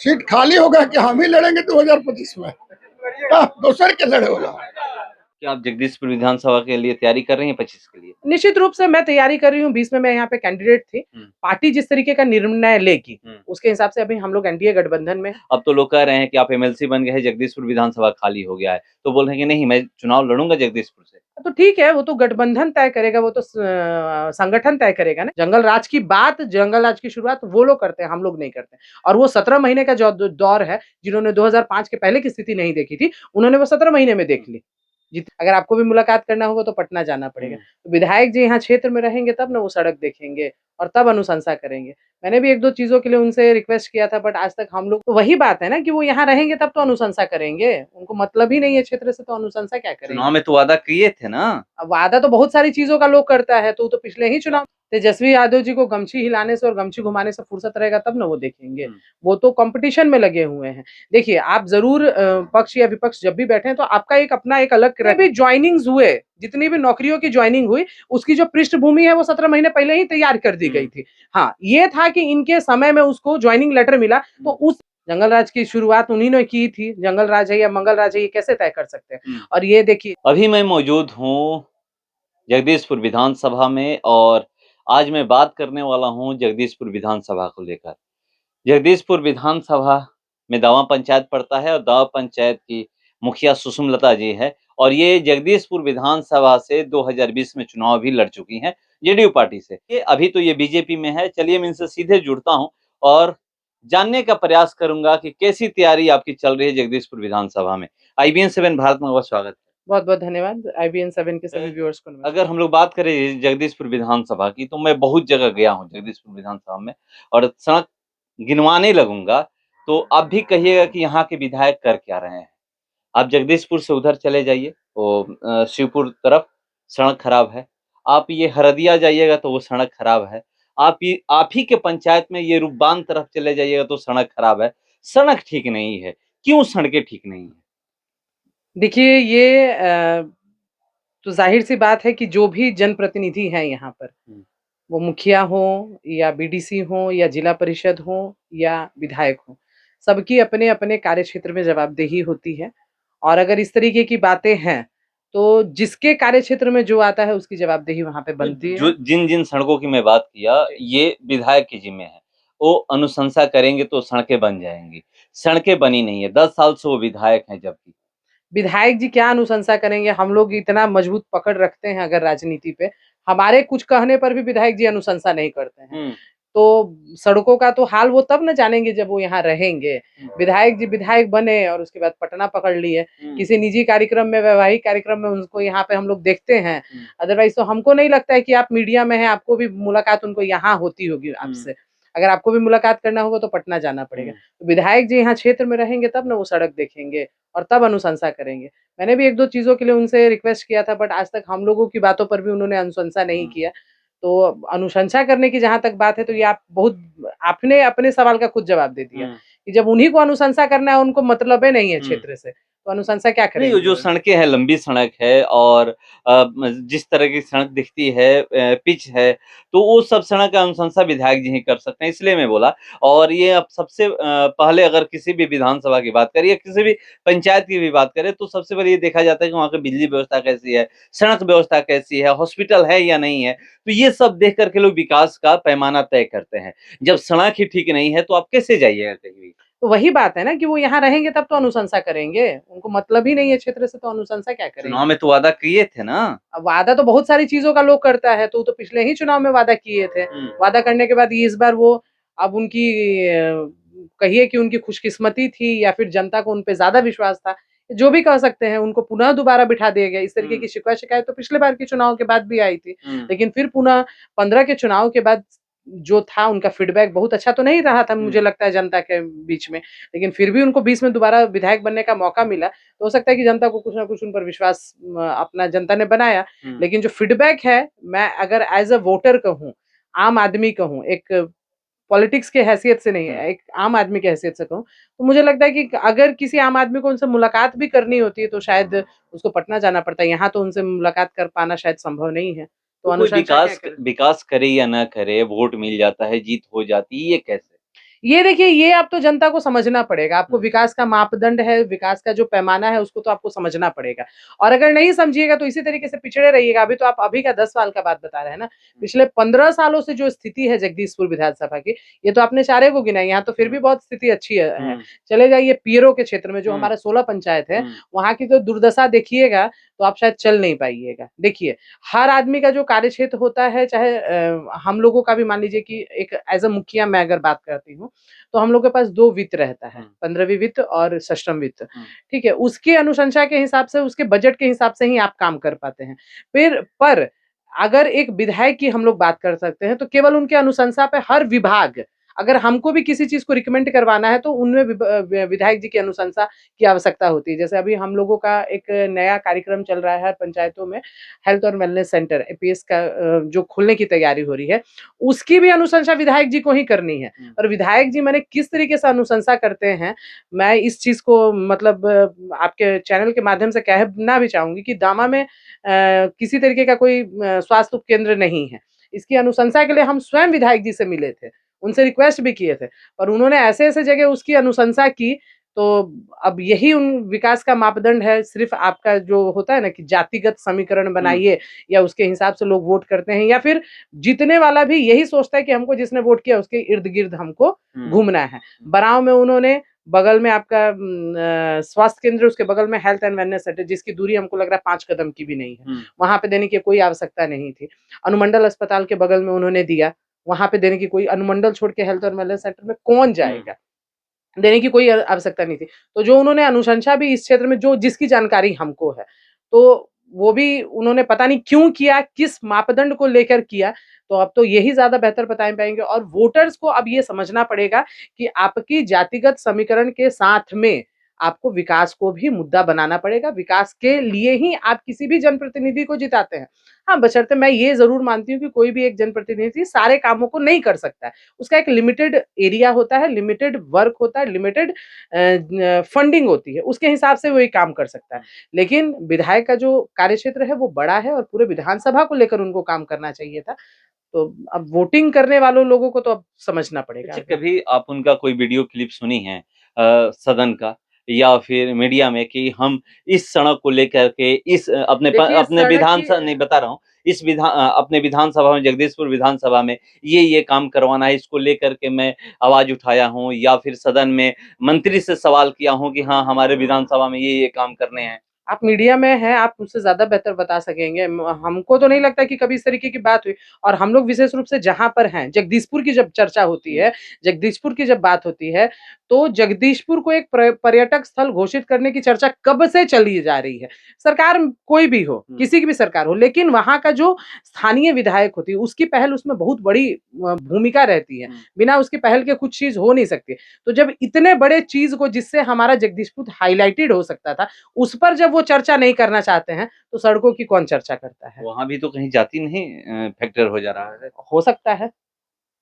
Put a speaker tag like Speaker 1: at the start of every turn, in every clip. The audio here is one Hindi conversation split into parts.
Speaker 1: सीट खाली होगा कि हम ही लड़ेंगे 2025 में? दोसर के लड़े होला।
Speaker 2: क्या आप जगदीशपुर विधानसभा के लिए तैयारी कर रही हैं 25 के लिए?
Speaker 3: निश्चित रूप से मैं तैयारी कर रही हूँ। 20 में मैं यहाँ पे कैंडिडेट थी। पार्टी जिस तरीके का निर्णय लेगी उसके हिसाब से अभी हम लोग एनडीए गठबंधन में।
Speaker 2: अब तो लोग कह रहे हैं कि आप एमएलसी बन गए हैं, जगदीशपुर विधानसभा खाली हो गया है, तो बोल रहे हैं कि नहीं मैं चुनाव लड़ूंगा जगदीशपुर से।
Speaker 3: तो ठीक है, वो तो गठबंधन तय करेगा, वो तो संगठन तय करेगा ना। जंगल राज की बात, जंगल राज की शुरुआत वो लोग करते हैं, हम लोग नहीं करते। और वो 17 महीने का जो दौर है, जिन्होंने 2005 के पहले की स्थिति नहीं देखी थी, उन्होंने वो 17 महीने में देख ली। अगर आपको भी मुलाकात करना होगा तो पटना जाना पड़ेगा। तो विधायक जी यहाँ क्षेत्र में रहेंगे तब ना वो सड़क देखेंगे और तब अनुशंसा करेंगे। मैंने भी 1-2 चीज़ों के लिए उनसे रिक्वेस्ट किया था, बट आज तक हम लोग तो वही बात है ना कि वो यहाँ रहेंगे तब तो अनुशंसा करेंगे। उनको मतलब ही नहीं है क्षेत्र से, तो अनुशंसा क्या करेंगे?
Speaker 2: चुनाव में तो वादा किए थे ना।
Speaker 3: अब वादा तो बहुत सारी चीज़ों का लोग करता है, तो पिछले ही चुनाव तेजस्वी यादव जी को गमछी हिलाने से और गमछी घुमाने से फुर्सत रहेगा तब ना वो देखेंगे। वो तो कंपटीशन में लगे हुए हैं। देखिए, आप ज़रूर पक्ष या विपक्ष जब भी बैठे तो आपका एक अपना एक अलग भी ज्वाइनिंग्स हुए, जितनी भी नौकरियों की ज्वाइनिंग हुई, उसकी जो पृष्ठभूमि है वो 17 महीने पहले ही तैयार कर दी गई थी। हाँ, ये था कि इनके समय में उसको ज्वाइनिंग लेटर मिला, तो उस जंगल राज की शुरुआत उन्हीं ने की थी। जंगल राज है या मंगल राज है, ये कैसे तय कर सकते हैं? और ये देखिए,
Speaker 2: अभी मैं मौजूद हूँ जगदीशपुर विधानसभा में और आज मैं बात करने वाला हूँ जगदीशपुर विधानसभा को लेकर। जगदीशपुर विधानसभा में दावा पंचायत पड़ता है और दावा पंचायत की मुखिया सुषमलता जी है और ये जगदीशपुर विधानसभा से 2020 में चुनाव भी लड़ चुकी हैं जेडीयू पार्टी से। ये अभी तो ये बीजेपी में है। चलिए मैं इनसे सीधे जुड़ता हूं और जानने का प्रयास करूंगा कि कैसी तैयारी आपकी चल रही है जगदीशपुर विधानसभा में। IBN 7 भारत में बहुत स्वागत है।
Speaker 3: बहुत-बहुत धन्यवाद IBN 7 के सभी व्यूअर्स को।
Speaker 2: अगर हम लोग बात करें जगदीशपुर विधानसभा की, तो मैं बहुत जगह गया हूँ जगदीशपुर विधानसभा में और सड़क गिनवाने लगूंगा तो आप भी कहिएगा कि यहाँ के विधायक कर क्या रहे हैं। आप जगदीशपुर से उधर चले जाइए, वो शिवपुर तरफ सड़क खराब है। आप ये हरदिया जाइएगा तो वो सड़क खराब है। आप ही के पंचायत में ये रूपबान तरफ चले जाइएगा तो सड़क खराब है। सड़क ठीक नहीं है। क्यों सड़कें ठीक नहीं है?
Speaker 3: देखिए, ये तो ज़ाहिर-सी बात है कि जो भी जनप्रतिनिधि हैं यहाँ पर, वो मुखिया हो या बीडीसी हो या जिला परिषद हो या विधायक हो, सबकी अपने-अपने कार्यक्षेत्र में जवाबदेही होती है। और अगर इस तरीके की बातें हैं, तो जिसके कार्यक्षेत्र में जो आता है उसकी जवाबदेही वहाँ पे बनती
Speaker 2: जो
Speaker 3: है।
Speaker 2: जिन सड़कों की मैं बात किया, ये विधायक के जिम्मे है। वो अनुशंसा करेंगे तो सड़कें बन जाएंगी। सड़कें बनी नहीं है। 10 साल से वो विधायक हैं जबकि।
Speaker 3: विधायक जी क्या अनुशंसा करेंगे? हम लोग इतना मजबूत पकड़ रखते हैं अगर राजनीति पे, हमारे कुछ कहने पर भी विधायक जी अनुशंसा नहीं करते हैं। तो सड़कों का तो हाल वो तब न जानेंगे जब वो यहाँ रहेंगे। विधायक जी विधायक बने और उसके बाद पटना पकड़ लिए। किसी निजी कार्यक्रम में, वैवाहिक कार्यक्रम में उनको यहाँ पे हम लोग देखते हैं। अदरवाइज़ तो हमको नहीं लगता है कि आप मीडिया में हैं, आपको भी मुलाकात उनको यहाँ होती होगी आपसे। अगर आपको भी मुलाकात करना होगा तो पटना जाना पड़ेगा। तो विधायक जी यहाँ क्षेत्र में रहेंगे तब ना वो सड़क देखेंगे और तब अनुशंसा करेंगे। मैंने भी 1-2 चीज़ों के लिए उनसे रिक्वेस्ट किया था, बट आज तक हम लोगों की बातों पर भी उन्होंने अनुशंसा नहीं किया। तो अनुशंसा करने की जहाँ तक बात है, तो ये आपने अपने सवाल का खुद जवाब दे दिया कि जब उन्हीं को अनुशंसा करना है, उनको मतलब ही नहीं है क्षेत्र से, तो अनुशंसा क्या
Speaker 2: नहीं,
Speaker 3: करेंगे?
Speaker 2: जो सड़कें हैं, लंबी सड़क है और जिस तरह की सड़क दिखती है, पिच है, तो वो सब सड़क का अनुशंसा विधायक जी ही कर सकते हैं, इसलिए मैं बोला। और ये अब सबसे पहले अगर किसी भी विधानसभा की बात करें या किसी भी पंचायत की भी बात करें, तो सबसे पहले ये देखा जाता है कि वहाँ की बिजली व्यवस्था कैसी है, सड़क व्यवस्था कैसी है, हॉस्पिटल है या नहीं है। तो ये सब देख कर के लोग विकास का पैमाना तय करते हैं। जब सड़क ही ठीक नहीं है, तो आप कैसे जाइएगा कहीं भी?
Speaker 3: तो वही बात है ना कि वो यहाँ रहेंगे तब तो अनुशंसा करेंगे। उनको मतलब ही नहीं है क्षेत्र से, तो अनुशंसा क्या करेंगे?
Speaker 2: चुनाव में तो वादा किए थे ना।
Speaker 3: अब वादा तो बहुत सारी चीज़ों का लोग करता है, तो पिछले ही चुनाव में वादा किए थे। वादा करने के बाद ये इस बार वो अब उनकी कहिए कि उनकी खुशकिस्मती थी या फिर जनता को उन पे ज़्यादा विश्वास था, जो भी कह सकते हैं, उनको पुनः दोबारा बिठा दिया गया। इस तरीके की शिकवा-शिकायत तो पिछले बार के चुनाव के बाद भी आई थी। लेकिन फिर पुनः 15 के चुनाव के बाद जो था उनका फीडबैक बहुत अच्छा तो नहीं रहा था, मुझे लगता है जनता के बीच में। लेकिन फिर भी उनको 20 में दोबारा विधायक बनने का मौका मिला, तो हो सकता है कि जनता को कुछ न कुछ उन पर विश्वास अपना जनता ने बनाया। लेकिन जो फीडबैक है, मैं अगर एज़ अ वोटर कहूँ, आम आदमी कहूँ, एक पॉलिटिक्स के हैसियत से नहीं है, एक आम आदमी की हैसियत से कहूँ, तो मुझे लगता है कि अगर किसी आम आदमी को उनसे मुलाकात भी करनी होती है, तो शायद उसको पटना जाना पड़ता है। यहाँ तो उनसे मुलाकात कर पाना शायद संभव नहीं है। तो
Speaker 2: तो कोई
Speaker 3: अनुशंसा क्या करें?
Speaker 2: विकास करे या ना करे, वोट मिल जाता है, जीत हो जाती है, ये कैसे?
Speaker 3: ये देखिए, ये अब तो जनता को समझना पड़ेगा। आपको
Speaker 2: हम्म।
Speaker 3: विकास का मापदंड है, विकास का जो पैमाना है, उसको तो आपको समझना पड़ेगा। और अगर नहीं समझिएगा तो इसी तरीके से पिछड़े रहिएगा। अभी तो आप अभी का 10 साल का बात बता रहे हैं ना। पिछले 15 सालों से जो स्थिति है जगदीशपुर विधानसभा की, ये तो आपने सारे को गिनाई। यहाँ तो फिर भी बहुत स्थिति अच्छी है। चले जाइए पीरो के क्षेत्र में, जो हमारा 16 पंचायत है, वहाँ की तो दुर्दशा देखिएगा तो आप शायद चल नहीं पाइएगा। देखिए, हर आदमी का जो कार्यक्षेत्र होता है, चाहे हम लोगों का भी मान लीजिए कि एक एज़ अ मुखिया मैं अगर बात करती हूँ, तो हम लोग के पास 2 वित्त रहता है, 15वीं वित्त और सष्टम वित्त, ठीक है? उसकी अनुशंसा के हिसाब से, उसके बजट के हिसाब से ही आप काम कर पाते हैं। पर अगर एक विधायक की हम लोग बात कर सकते हैं, तो केवल उनके अनुशंसा पे हर विभाग, अगर हमको भी किसी चीज़ को रिकमेंड करवाना है, तो उनमें विधायक जी की अनुशंसा की आवश्यकता होती है। जैसे अभी हम लोगों का एक नया कार्यक्रम चल रहा है पंचायतों में, हेल्थ और वेलनेस सेंटर एपीएस का, जो खोलने की तैयारी हो रही है, उसकी भी अनुशंसा विधायक जी को ही करनी है। और विधायक जी माने किस तरीके से अनुशंसा करते हैं, मैं इस चीज़ को मतलब आपके चैनल के माध्यम से कहना भी चाहूँगी कि दामा में किसी तरीके का कोई स्वास्थ्य उपकेंद्र नहीं है। इसकी अनुशंसा के लिए हम स्वयं विधायक जी से मिले थे, उनसे रिक्वेस्ट भी किए थे, पर उन्होंने ऐसे-ऐसे जगह उसकी अनुशंसा की, तो अब यही उन विकास का मापदंड है। सिर्फ़ आपका जो होता है ना कि जातिगत समीकरण बनाइए, या उसके हिसाब से लोग वोट करते हैं, या फिर जीतने वाला भी यही सोचता है कि हमको जिसने वोट किया उसके इर्द-गिर्द हमको घूमना है। बराव में उन्होंने बगल में आपका स्वास्थ्य केंद्र, उसके बगल में हेल्थ एंड वेलनेस सेंटर, जिसकी दूरी हमको लग रहा है 5 कदम की भी नहीं है। वहाँ पे देने की कोई आवश्यकता नहीं थी। अनुमंडल अस्पताल के बगल में उन्होंने दिया, वहाँ पे देने की कोई, अनुमंडल छोड़ के हेल्थ और वेलनेस सेंटर में कौन जाएगा? देने की कोई आवश्यकता नहीं थी। तो जो उन्होंने अनुशंसा भी इस क्षेत्र में, जो जिसकी जानकारी हमको है, तो वो भी उन्होंने पता नहीं क्यों किया, किस मापदंड को लेकर किया, तो अब तो यही ज़्यादा बेहतर बता पाएँगे। और वोटर्स को अब ये समझना पड़ेगा कि आपकी जातिगत समीकरण के साथ में आपको विकास को भी मुद्दा बनाना पड़ेगा। विकास के लिए ही आप किसी भी जनप्रतिनिधि को जिताते हैं। हाँ, बशर्ते मैं ये ज़रूर मानती हूँ कि कोई भी एक जनप्रतिनिधि सारे कामों को नहीं कर सकता है। उसका एक लिमिटेड एरिया होता है, लिमिटेड वर्क होता है, लिमिटेड फंडिंग होती है, उसके हिसाब से वो ये काम कर सकता है। लेकिन विधायक का जो कार्यक्षेत्र है वो बड़ा है, और पूरे विधानसभा को लेकर उनको काम करना चाहिए था। तो अब वोटिंग करने वालों लोगों को तो अब समझना पड़ेगा।
Speaker 2: अच्छा, कभी आप उनका कोई वीडियो क्लिप सुनी है सदन का या फिर मीडिया में कि हम इस सड़क को लेकर के
Speaker 3: देखिए,
Speaker 2: अपने
Speaker 3: सड़क
Speaker 2: विधानसभा
Speaker 3: की
Speaker 2: नहीं बता रहा हूँ, अपने विधानसभा में, जगदीशपुर विधानसभा में ये काम करवाना है, इसको लेकर के मैं आवाज़ उठाया हूँ, या फिर सदन में मंत्री से सवाल किया हूँ कि हाँ, हमारे विधानसभा में ये काम करने हैं।
Speaker 3: आप मीडिया में हैं, आप मुझसे ज़्यादा बेहतर बता सकेंगे। हमको तो नहीं लगता कि कभी इस तरीके की बात हुई। और हम लोग विशेष रूप से जहाँ पर हैं, जगदीशपुर की जब चर्चा होती है, जगदीशपुर की जब बात होती है, तो जगदीशपुर को एक पर्यटक स्थल घोषित करने की चर्चा कब से चली जा रही है। सरकार कोई भी हो, किसी की भी सरकार हो, लेकिन वहाँ का जो स्थानीय विधायक होती है, उसकी पहल उसमें बहुत बड़ी भूमिका रहती है। बिना उसकी पहल के कुछ चीज़ हो नहीं सकती। तो जब इतने बड़े चीज़ को, जिससे हमारा जगदीशपुर हाइलाइटेड हो सकता था, उस पर जब वो चर्चा नहीं करना चाहते हैं, तो सड़कों की कौन चर्चा करता है?
Speaker 2: वहाँ भी तो कहीं जाति नहीं फैक्टर हो जा रहा है।
Speaker 3: हो सकता है,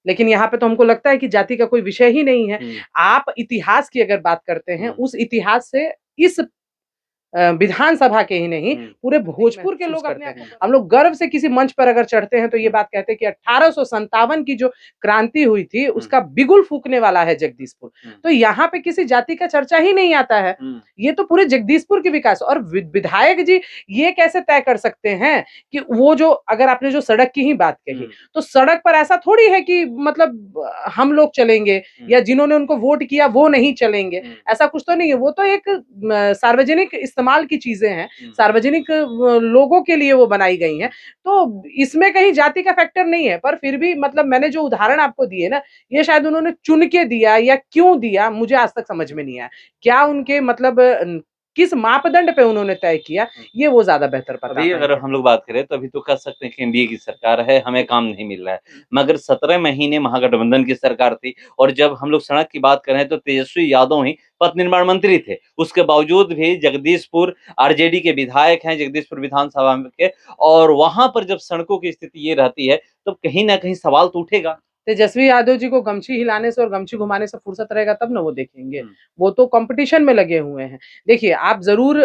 Speaker 3: लेकिन यहाँ पे तो हमको लगता है कि जाति का कोई विषय ही नहीं है। आप इतिहास की अगर बात करते हैं, उस इतिहास से इस विधानसभा के ही नहीं, पूरे भोजपुर के लोग अपने हम लोग गर्व से किसी मंच पर अगर चढ़ते हैं, तो ये बात कहते हैं कि 1857 की जो क्रांति हुई थी, उसका बिगुल फूँकने वाला है जगदीशपुर। तो यहाँ पे किसी जाति का चर्चा ही नहीं आता है। ये तो पूरे जगदीशपुर के विकास, और विधायक जी ये कैसे तय कर सकते हैं कि वो जो, अगर आपने जो सड़क की ही बात कही, तो सड़क पर ऐसा थोड़ी है कि मतलब हम लोग चलेंगे, या जिन्होंने उनको वोट किया वो नहीं चलेंगे, ऐसा कुछ तो नहीं है। वो तो एक सार्वजनिक इस्तेमाल की चीजें हैं, सार्वजनिक लोगों के लिए वो बनाई गई हैं। तो इसमें कहीं जाति का फैक्टर नहीं है। पर फिर भी मतलब मैंने जो उदाहरण आपको दिए ना, ये शायद उन्होंने चुन के दिया या क्यों दिया, मुझे आज तक समझ में नहीं आया। क्या उनके मतलब किस मापदंड पे उन्होंने तय किया, ये वो ज़्यादा बेहतर पता
Speaker 2: अभी अगर हम लोग बात करें तो अभी तो कह सकते हैं कि एनडीए की सरकार है, हमें काम नहीं मिल रहा है। मगर 17 महीने महागठबंधन की सरकार थी, और जब हम लोग सड़क की बात करें तो तेजस्वी यादव ही पथ निर्माण मंत्री थे। उसके बावजूद भी जगदीशपुर आरजेडी के विधायक हैं, जगदीशपुर विधानसभा के, और वहाँ पर जब सड़कों की स्थिति ये रहती है, तो कहीं न कहीं सवाल तो उठेगा।
Speaker 3: तेजस्वी यादव जी को गमछी हिलाने से और गमछी घुमाने से फुर्सत रहेगा तब ना वो देखेंगे। वो तो कंपटीशन में लगे हुए हैं। देखिए, आप ज़रूर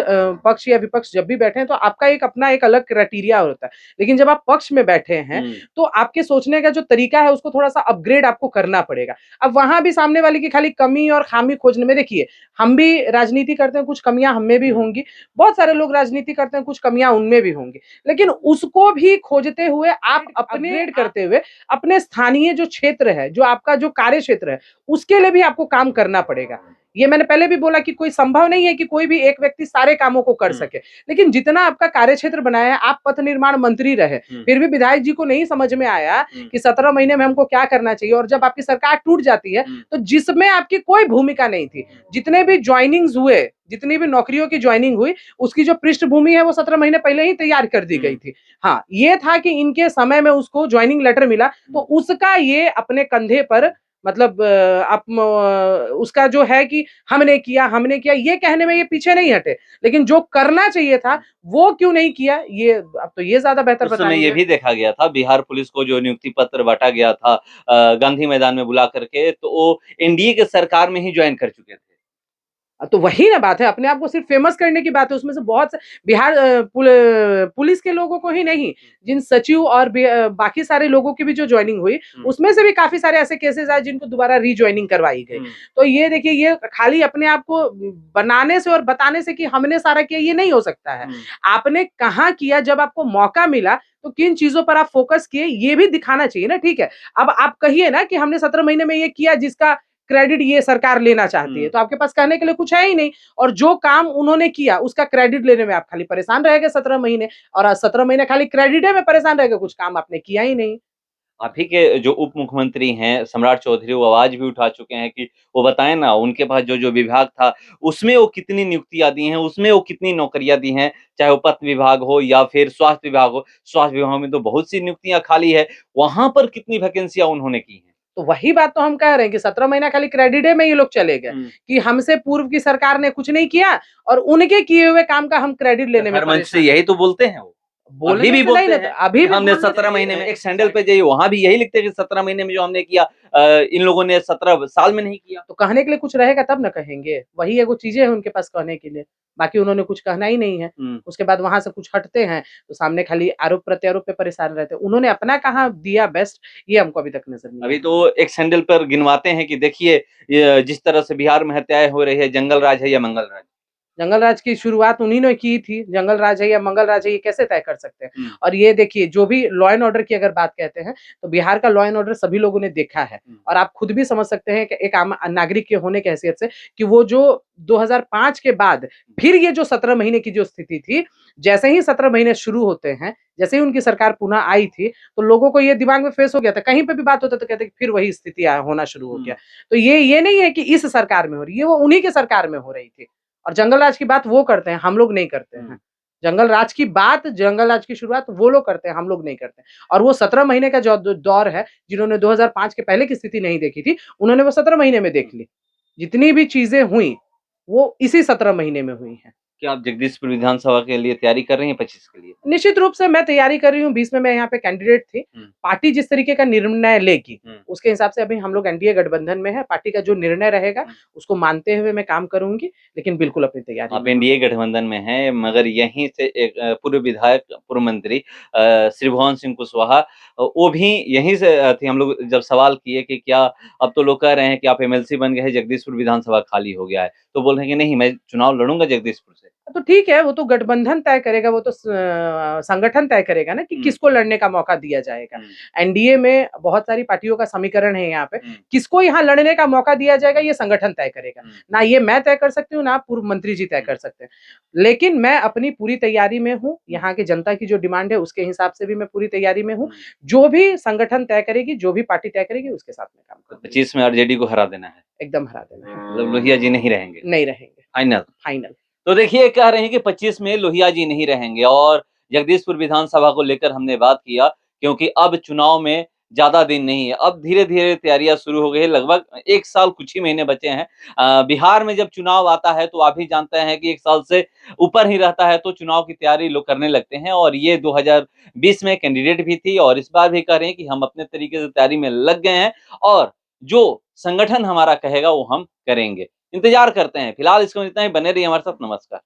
Speaker 3: पक्ष या विपक्ष जब भी बैठे हैं तो आपका एक अपना एक अलग क्राइटेरिया होता है। लेकिन जब आप पक्ष में बैठे हैं तो आपके सोचने का जो तरीका है उसको थोड़ा-सा अपग्रेड आपको करना पड़ेगा। अब वहाँ भी सामने वाले की खाली कमी और खामी खोजने में, देखिए, हम भी राजनीति करते हैं, कुछ कमियाँ हम में भी होंगी। बहुत सारे लोग राजनीति करते हैं, कुछ कमियाँ उनमें भी होंगी। लेकिन उसको भी खोजते हुए आप अपग्रेड करते हुए अपने स्थानीय जो क्षेत्र है, जो आपका जो कार्य क्षेत्र है, उसके लिए भी आपको काम करना पड़ेगा। ये मैंने पहले भी बोला कि कोई संभव नहीं है कि कोई भी एक व्यक्ति सारे कामों को कर सके। लेकिन जितना आपका कार्यक्षेत्र बनाया है, आप पथ निर्माण मंत्री रहे, फिर भी विधायक जी को नहीं समझ में आया कि 17 महीने में हमको क्या करना चाहिए, और जब आपकी सरकार टूट जाती है, तो जिसमें आपकी कोई भूमिका नहीं थी, जितने भी जॉइनिंग्स हुए, जितनी भी नौकरियों की जॉइनिंग हुई, उसकी जो पृष्ठभूमि है वो 17 महीने पहले ही तैयार कर दी गई थी। हाँ, ये था कि इनके समय में उसको जॉइनिंग लेटर मिला, तो उसका ये अपने कंधे पर, मतलब उसका जो है कि हमने किया, ये कहने में ये पीछे नहीं हटे। लेकिन जो करना चाहिए था, वो क्यों नहीं किया, ये अब तो ये ज़्यादा बेहतर
Speaker 2: उस समय ये
Speaker 3: बताएँगे।
Speaker 2: भी देखा गया था, बिहार पुलिस को जो नियुक्ति पत्र बाँटा गया था गांधी मैदान में बुला करके, तो वो एनडीए के सरकार में ही जॉइन कर चुके थे।
Speaker 3: तो वही ना बात है, अपने आप को सिर्फ फेमस करने की बात है। उसमें से बहुत से बिहार पुलिस के लोगों को ही नहीं, जिन सचिव और बाकी सारे लोगों की भी जो ज्वाइनिंग हुई, उसमें से भी काफी सारे ऐसे केसेस आए जिनको दोबारा रीज्वाइनिंग करवाई गई। तो ये देखिए, ये खाली अपने आप को बनाने से और बताने से कि हमने सारा किया, ये नहीं हो सकता है। आपने कहाँ किया, जब आपको मौका मिला तो किन चीजों पर आप फोकस किए, ये भी दिखाना चाहिए ना। ठीक है, अब आप कहिए ना कि हमने 17 महीने में ये किया जिसका क्रेडिट ये सरकार लेना चाहती है, तो आपके पास कहने के लिए कुछ है ही नहीं। और जो काम उन्होंने किया उसका क्रेडिट लेने में आप खाली परेशान रहेंगे 17 महीने, और 17 महीने खाली क्रेडिट में परेशान रहेंगे, कुछ काम आपने किया ही नहीं।
Speaker 2: आप ही के जो उप मुख्यमंत्री हैं सम्राट चौधरी, वो आवाज भी उठा चुके हैं कि वो बताएं ना उनके पास जो जो विभाग था उसमें वो कितनी नियुक्तियां दी हैं, उसमें वो कितनी नौकरियां दी हैं, चाहे वो पथ विभाग हो या फिर स्वास्थ्य विभाग हो। स्वास्थ्य विभाग में तो बहुत सी नियुक्तियां खाली है, वहां पर कितनी वैकेंसियां उन्होंने की हैं।
Speaker 3: तो वही बात तो हम कह रहे हैं कि 17 महीना खाली क्रेडिट में ये लोग चले गए कि हमसे पूर्व की सरकार ने कुछ नहीं किया और उनके किए हुए काम का हम क्रेडिट लेने में
Speaker 2: हर मंच से यही तो बोलते हैं वो। अभी भी बोलते हैं
Speaker 3: अभी
Speaker 2: कि हमने 17 महीने में, एक सैंडल पे जाइए वहां भी यही लिखते हैं कि 17 महीने में जो हमने किया इन लोगों ने 17 साल में नहीं किया।
Speaker 3: तो कहने के लिए कुछ रहेगा तब ना कहेंगे, वही एगो चीजें हैं उनके पास कहने के लिए, बाकी उन्होंने कुछ कहना ही नहीं है। उसके बाद वहां से कुछ हटते हैं तो सामने खाली आरोप प्रत्यारोप पे परेशान रहते हैं। उन्होंने अपना कहाँ दिया बेस्ट, ये हमको अभी तक नजर नहीं
Speaker 2: अभी तो एक सैंडल पर गिनवाते हैं कि देखिए जिस तरह से बिहार में हत्याएं हो रही है, जंगल राज है या मंगल राज।
Speaker 3: जंगल राज की शुरुआत उन्हीं ने की थी। जंगल राज है या मंगल राज है, ये कैसे तय कर सकते हैं। और ये देखिए, जो भी लॉ एंड ऑर्डर की अगर बात कहते हैं तो बिहार का लॉ एंड ऑर्डर सभी लोगों ने देखा है, और आप खुद भी समझ सकते हैं कि एक आम नागरिक के होने की हैसियत से कि वो जो 2005 के बाद फिर ये जो 17 महीने की जो स्थिति थी, जैसे ही 17 महीने शुरू होते हैं, जैसे ही उनकी सरकार पुनः आई थी, तो लोगों को ये दिमाग में फेस हो गया था। कहीं पे भी बात होता तो कहते कि फिर वही स्थिति होना शुरू हो गया। तो ये नहीं है कि इस सरकार में हो रही है, वो उन्हीं के सरकार में हो रही थी। और जंगल राज की बात वो करते हैं, हम लोग नहीं करते हैं। जंगल राज की बात, जंगल राज की शुरुआत वो लोग करते हैं, हम लोग नहीं करते। और वो 17 महीने का जो दौर है, जिन्होंने 2005 के पहले की स्थिति नहीं देखी थी, उन्होंने वो 17 महीने में देख ली। जितनी भी चीजें हुई, वो इसी 17 महीने में हुई हैं।
Speaker 2: क्या आप जगदीशपुर विधानसभा के लिए तैयारी कर रही हैं 25 के लिए?
Speaker 3: निश्चित रूप से मैं तैयारी कर रही हूँ। 20 में मैं यहाँ पे कैंडिडेट थी। पार्टी जिस तरीके का निर्णय लेगी, उसके हिसाब से अभी हम लोग एनडीए गठबंधन में है। पार्टी का जो निर्णय रहेगा उसको मानते हुए मैं काम करूंगी, लेकिन बिल्कुल अपनी तैयारी।
Speaker 2: आप एनडीए गठबंधन में हैं, मगर यहीं से एक पूर्व विधायक, पूर्व मंत्री श्री भुवन सिंह कुशवाहा, वो भी यहीं से थे। हम लोग जब सवाल किए कि क्या, अब तो लोग कह रहे हैं कि आप एमएलसी बन गए हैं, जगदीशपुर विधानसभा खाली हो गया है, तो बोल रहे हैं कि नहीं, मैं चुनाव लड़ूंगा जगदीशपुर से।
Speaker 3: तो ठीक है, वो तो गठबंधन तय करेगा, वो तो संगठन तय करेगा ना कि किसको लड़ने का मौका दिया जाएगा। एनडीए में बहुत सारी पार्टियों का समीकरण है यहाँ पे, किसको यहाँ लड़ने का मौका दिया जाएगा ये संगठन तय करेगा। ना ये मैं तय कर सकती हूँ, ना पूर्व मंत्री जी तय कर सकते हैं। लेकिन मैं अपनी पूरी तैयारी में हूँ। यहाँ की जनता की जो डिमांड है उसके हिसाब से भी मैं पूरी तैयारी में हूँ। जो भी संगठन तय करेगी, जो भी पार्टी तय करेगी, उसके साथ में काम करूंगा।
Speaker 2: 25 में आरजेडी को हरा देना है,
Speaker 3: एकदम हरा देना है।
Speaker 2: मतलब लोहिया जी नहीं रहेंगे?
Speaker 3: नहीं रहेंगे,
Speaker 2: फाइनल। तो देखिए, कह रहे हैं कि 25 में लोहिया जी नहीं रहेंगे। और जगदीशपुर विधानसभा को लेकर हमने बात किया, क्योंकि अब चुनाव में ज्यादा दिन नहीं है। अब धीरे धीरे तैयारियां शुरू हो गई है, लगभग 1 साल कुछ ही महीने बचे हैं। बिहार में जब चुनाव आता है तो आप भी जानते हैं कि 1 साल से ऊपर ही रहता है, तो चुनाव की तैयारी लोग करने लगते हैं। और ये 2020 में कैंडिडेट भी थी और इस बार भी कह रहे हैं कि हम अपने तरीके से तैयारी में लग गए हैं और जो संगठन हमारा कहेगा वो हम करेंगे। इंतजार करते हैं। फिलहाल इसको इतना ही, बने रहिए हमारे साथ। नमस्कार।